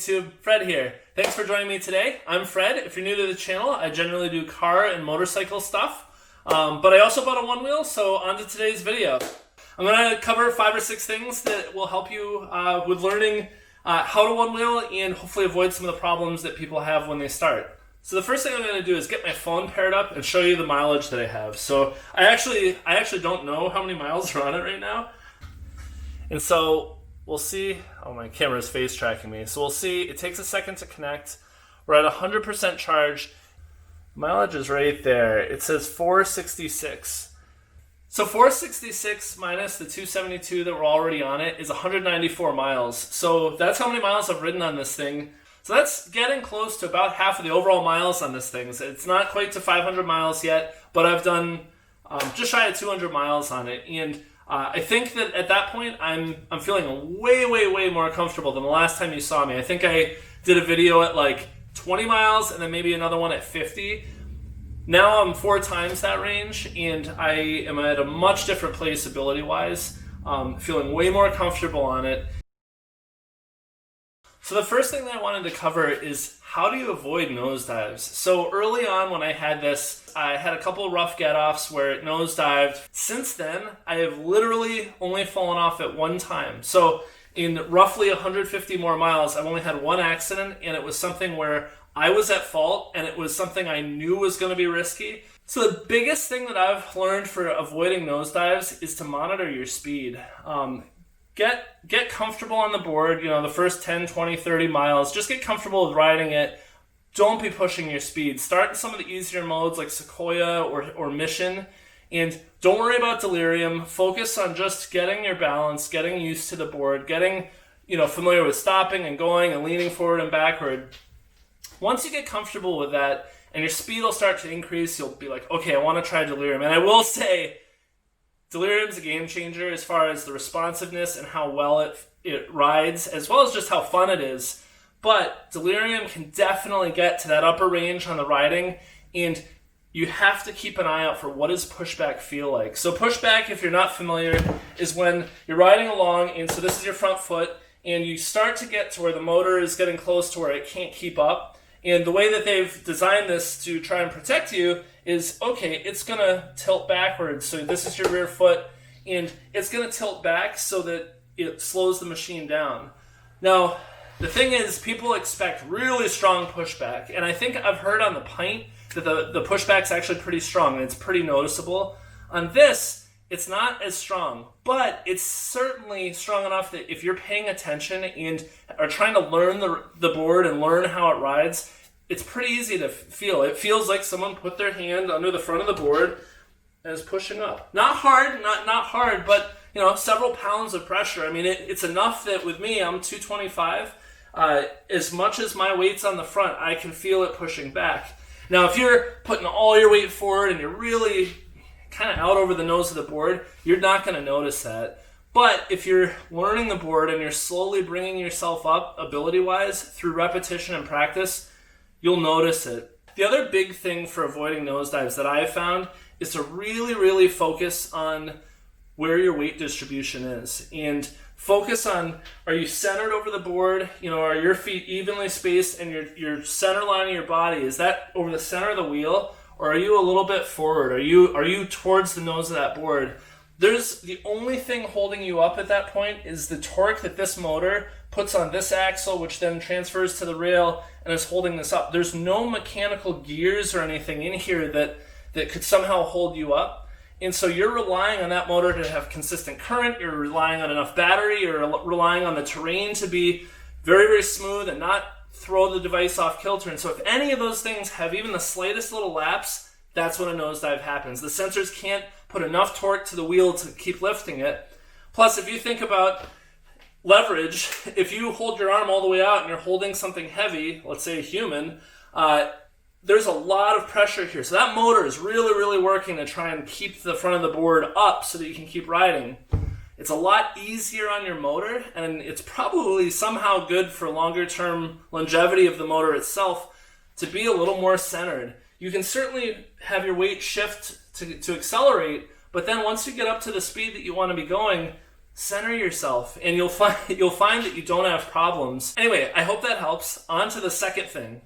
YouTube? Fred here. Thanks for joining me today. I'm Fred. If you're new to the channel, I generally do car and motorcycle stuff, but I also bought a Onewheel, so on to today's video. I'm going to cover 5 or 6 things that will help you with learning how to Onewheel and hopefully avoid some of the problems that people have when they start. So the first thing I'm going to do is get my phone paired up and show you the mileage that I have. So I actually don't know how many miles are on it right now. And so we'll see. Oh, my camera's face tracking me. So we'll see. It takes a second to connect. We're at 100% charge. Mileage is right there. It says 466. So 466 minus the 272 that we're already on it is 194 miles. So that's how many miles I've ridden on this thing. So that's getting close to about half of the overall miles on this thing. So it's not quite to 500 miles yet, but I've done just shy of 200 miles on it. And I think that at that point, I'm feeling way more comfortable than the last time you saw me. I think I did a video at like 20 miles and then maybe another one at 50. Now I'm 4 times that range, and I am at a much different place ability-wise, feeling way more comfortable on it. So the first thing that I wanted to cover is how do you avoid nosedives? So early on when I had this, I had a couple of rough get-offs where it nosedived. Since then, I have literally only fallen off at 1 time. So in roughly 150 more miles, I've only had 1 accident, and it was something where I was at fault, and it was something I knew was going to be risky. So the biggest thing that I've learned for avoiding nosedives is to monitor your speed. Get comfortable on the board, the first 10, 20, 30 miles. Just get comfortable with riding it. Don't be pushing your speed. Start in some of the easier modes like Sequoia or Mission. And don't worry about delirium. Focus on just getting your balance, getting used to the board, getting familiar with stopping and going and leaning forward and backward. Once you get comfortable with that and your speed will start to increase, you'll be like, okay, I want to try delirium. And I will say, delirium's a game changer as far as the responsiveness and how well it rides, as well as just how fun it is. But delirium can definitely get to that upper range on the riding, and you have to keep an eye out for what does pushback feel like. So pushback, if you're not familiar, is when you're riding along, and so this is your front foot, and you start to get to where the motor is getting close to where it can't keep up. And the way that they've designed this to try and protect you is, okay, it's going to tilt backwards. So this is your rear foot, and it's going to tilt back so that it slows the machine down. Now, the thing is, people expect really strong pushback. And I think I've heard on the Pint that the pushback's actually pretty strong, and it's pretty noticeable. On this, it's not as strong, but it's certainly strong enough that if you're paying attention and are trying to learn the board and learn how it rides, it's pretty easy to feel. It feels like someone put their hand under the front of the board and is pushing up. Not hard, not hard, but several pounds of pressure. I mean, it's enough that with me, I'm 225. As much as my weight's on the front, I can feel it pushing back. Now, if you're putting all your weight forward and you're really kind of out over the nose of the board, you're not going to notice that. But if you're learning the board and you're slowly bringing yourself up ability-wise through repetition and practice, you'll notice it. The other big thing for avoiding nosedives that I have found is to really focus on where your weight distribution is. And focus on, are you centered over the board? Are your feet evenly spaced, and your center line of your body, is that over the center of the wheel? Or are you a little bit forward? Are you towards the nose of that board? The only thing holding you up at that point is the torque that this motor puts on this axle, which then transfers to the rail and is holding this up. There's no mechanical gears or anything in here that could somehow hold you up. And so you're relying on that motor to have consistent current, you're relying on enough battery, you're relying on the terrain to be very smooth and not throw the device off kilter. And so if any of those things have even the slightest little lapse, that's when a nosedive happens. The sensors can't put enough torque to the wheel to keep lifting it. Plus, if you think about leverage, if you hold your arm all the way out and you're holding something heavy, let's say a human, there's a lot of pressure here. So that motor is really working to try and keep the front of the board up so that you can keep riding. It's a lot easier on your motor, and it's probably somehow good for longer term longevity of the motor itself to be a little more centered. You can certainly have your weight shift to accelerate, but then once you get up to the speed that you want to be going, center yourself, and you'll find that you don't have problems. Anyway, I hope that helps. On to the second thing.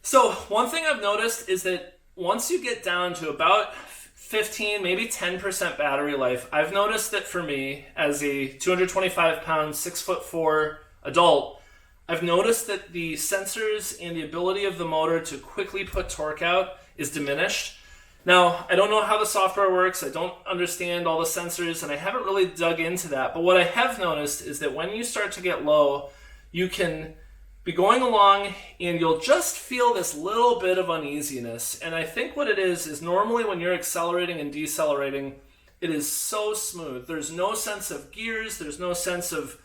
So one thing I've noticed is that once you get down to about 15, maybe 10% battery life, I've noticed that for me, as a 225 pound, 6'4" adult, I've noticed that the sensors and the ability of the motor to quickly put torque out is diminished. Now, I don't know how the software works, I don't understand all the sensors, and I haven't really dug into that, but what I have noticed is that when you start to get low, you can be going along and you'll just feel this little bit of uneasiness. And I think what it is normally when you're accelerating and decelerating, it is so smooth. There's no sense of gears, there's no sense of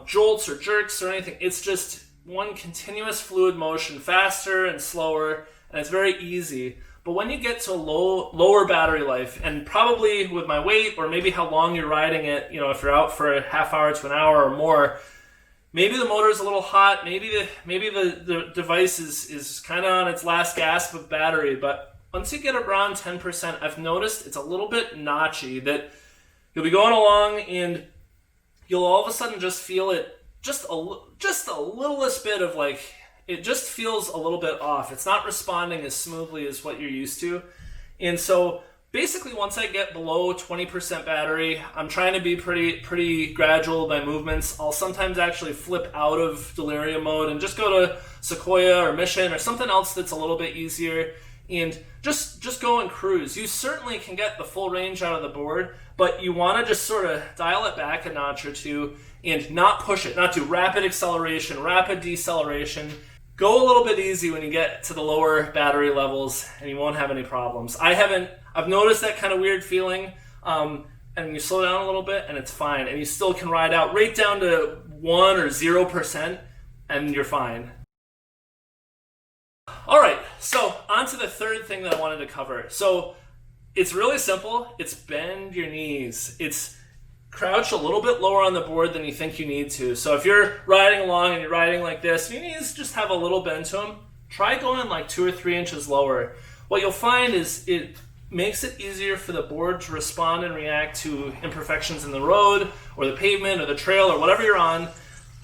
jolts or jerks or anything. It's just one continuous fluid motion, faster and slower, and it's very easy. But when you get to lower battery life, and probably with my weight or maybe how long you're riding it, if you're out for a half hour to an hour or more, maybe the motor is a little hot, maybe the device is kind of on its last gasp of battery, but once you get around 10%, I've noticed it's a little bit notchy, that you'll be going along and you'll all of a sudden just feel it just a littlest bit of it just feels a little bit off. It's not responding as smoothly as what you're used to. And so basically once I get below 20% battery, I'm trying to be pretty gradual with my movements. I'll sometimes actually flip out of delirium mode and just go to Sequoia or Mission or something else that's a little bit easier and just go and cruise. You certainly can get the full range out of the board, but you want to just sort of dial it back a notch or two and not push it, not do rapid acceleration, rapid deceleration. Go a little bit easy when you get to the lower battery levels and you won't have any problems. I've noticed that kind of weird feeling, and you slow down a little bit and it's fine, and you still can ride out right down to 1 or 0% and you're fine. All right, so on to the third thing that I wanted to cover. So it's really simple. It's bend your knees. It's crouch a little bit lower on the board than you think you need to. So if you're riding along and you're riding like this, your knees just have a little bend to them. Try going 2 or 3 inches lower. What you'll find is it makes it easier for the board to respond and react to imperfections in the road or the pavement or the trail or whatever you're on,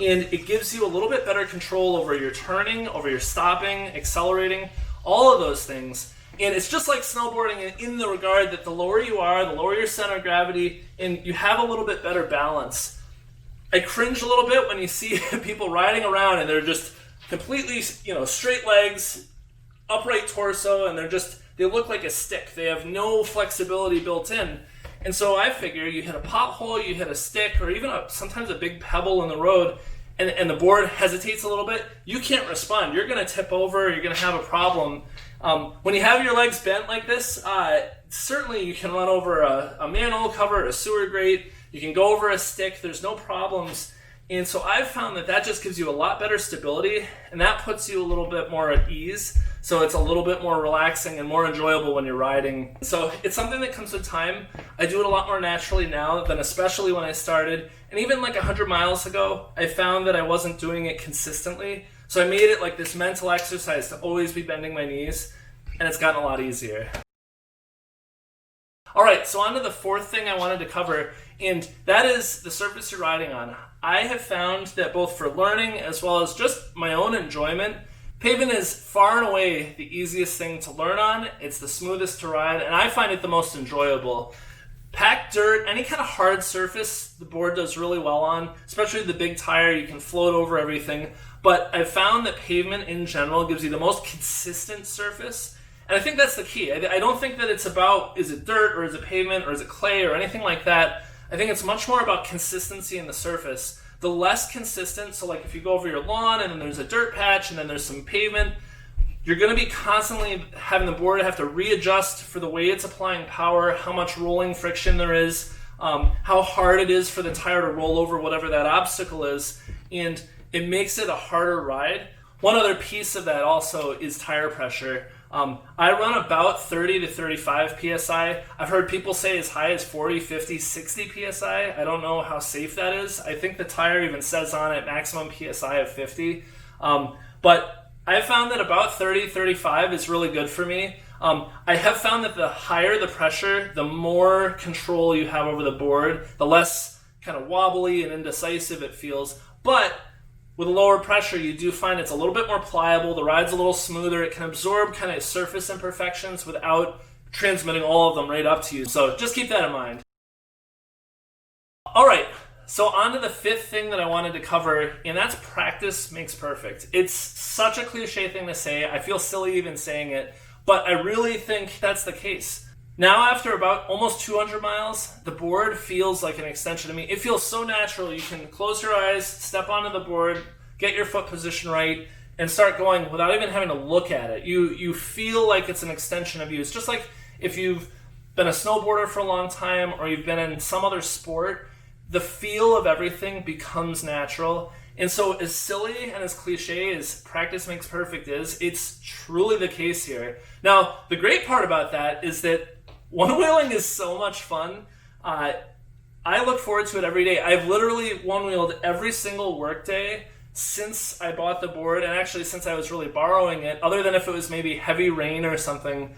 and it gives you a little bit better control over your turning, over your stopping, accelerating, all of those things. And it's just like snowboarding in the regard that the lower you are, the lower your center of gravity, and you have a little bit better balance. I cringe a little bit when you see people riding around and they're just completely, straight legs, upright torso, and they look like a stick. They have no flexibility built in. And so I figure you hit a pothole, you hit a stick, or even sometimes a big pebble in the road, and the board hesitates a little bit, you can't respond. You're going to tip over, you're going to have a problem. When you have your legs bent like this, certainly you can run over a manhole cover, a sewer grate, you can go over a stick, there's no problems. And so I've found that just gives you a lot better stability, and that puts you a little bit more at ease. So it's a little bit more relaxing and more enjoyable when you're riding. So it's something that comes with time. I do it a lot more naturally now than especially when I started. And even 100 miles ago, I found that I wasn't doing it consistently. So I made it this mental exercise to always be bending my knees, and it's gotten a lot easier. All right, so on to the fourth thing I wanted to cover, and that is the surface you're riding on. I have found that both for learning as well as just my own enjoyment, pavement is far and away the easiest thing to learn on. It's the smoothest to ride, and I find it the most enjoyable. Packed dirt, any kind of hard surface, the board does really well on, especially the big tire, you can float over everything. But I've found that pavement in general gives you the most consistent surface. And I think that's the key. I don't think that it's about, is it dirt or is it pavement or is it clay or anything like that. I think it's much more about consistency in the surface. The less consistent, so if you go over your lawn and then there's a dirt patch and then there's some pavement, you're going to be constantly having the board have to readjust for the way it's applying power, how much rolling friction there is, how hard it is for the tire to roll over whatever that obstacle is, and it makes it a harder ride. One other piece of that also is tire pressure. I run about 30 to 35 PSI. I've heard people say as high as 40, 50, 60 PSI. I don't know how safe that is. I think the tire even says on it maximum PSI of 50. But I found that about 30, 35 is really good for me. I have found that the higher the pressure, the more control you have over the board, the less kind of wobbly and indecisive it feels. But with lower pressure, you do find it's a little bit more pliable, the ride's a little smoother, it can absorb kind of surface imperfections without transmitting all of them right up to you. So just keep that in mind. All right, so on to the fifth thing that I wanted to cover, and that's practice makes perfect. It's such a cliche thing to say. I feel silly even saying it, but I really think that's the case. Now, after about almost 200 miles, the board feels like an extension of me. It feels so natural. You can close your eyes, step onto the board, get your foot position right, and start going without even having to look at it. You feel like it's an extension of you. It's just like if you've been a snowboarder for a long time or you've been in some other sport, the feel of everything becomes natural. And so as silly and as cliche as practice makes perfect is, it's truly the case here. Now, the great part about that is that one-wheeling is so much fun. I look forward to it every day. I've literally one-wheeled every single workday since I bought the board, and actually since I was really borrowing it, other than if it was maybe heavy rain or something,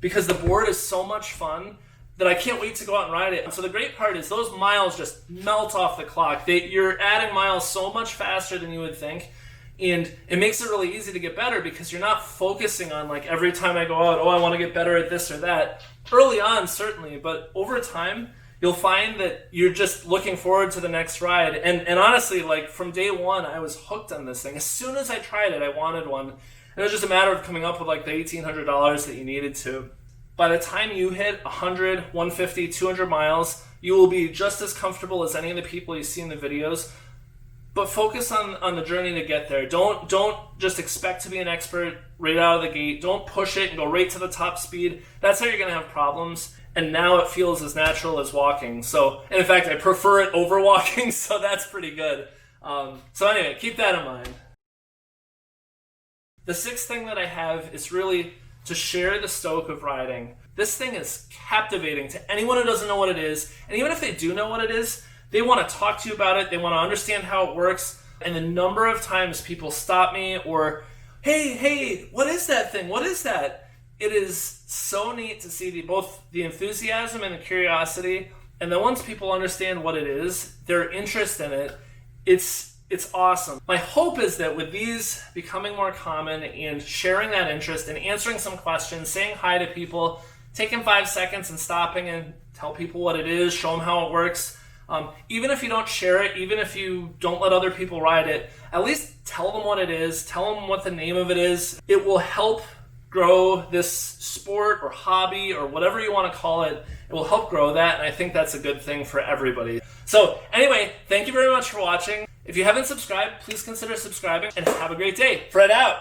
because the board is so much fun that I can't wait to go out and ride it. So the great part is those miles just melt off the clock. You're adding miles so much faster than you would think, and it makes it really easy to get better because you're not focusing on like every time I go out, I want to get better at this or that. Early on, certainly, but over time, you'll find that you're just looking forward to the next ride. And honestly, like from day one, I was hooked on this thing. As soon as I tried it, I wanted one. And it was just a matter of coming up with like the $1,800 that you needed to. By the time you hit 100, 150, 200 miles, you will be just as comfortable as any of the people you see in the videos. But focus on the journey to get there. Don't just expect to be an expert right out of the gate. Don't push it and go right to the top speed. That's how you're going to have problems. And now it feels as natural as walking. So, and in fact, I prefer it over walking, so that's pretty good. So anyway, keep that in mind. The sixth thing that I have is really to share the stoke of riding. This thing is captivating to anyone who doesn't know what it is. And even if they do know what it is, they want to talk to you about it. They want to understand how it works. And the number of times people stop me or, hey, what is that thing? What is that? It is so neat to see both the enthusiasm and the curiosity. And then once people understand what it is, their interest in it, it's awesome. My hope is that with these becoming more common and sharing that interest and answering some questions, saying hi to people, taking 5 seconds and stopping and tell people what it is, show them how it works. Even if you don't share it, even if you don't let other people ride it, at least tell them what it is, tell them what the name of it is. It will help grow this sport or hobby or whatever you want to call it. It will help grow that, and I think that's a good thing for everybody. So anyway, thank you very much for watching. If you haven't subscribed, please consider subscribing, and have a great day. Fred out.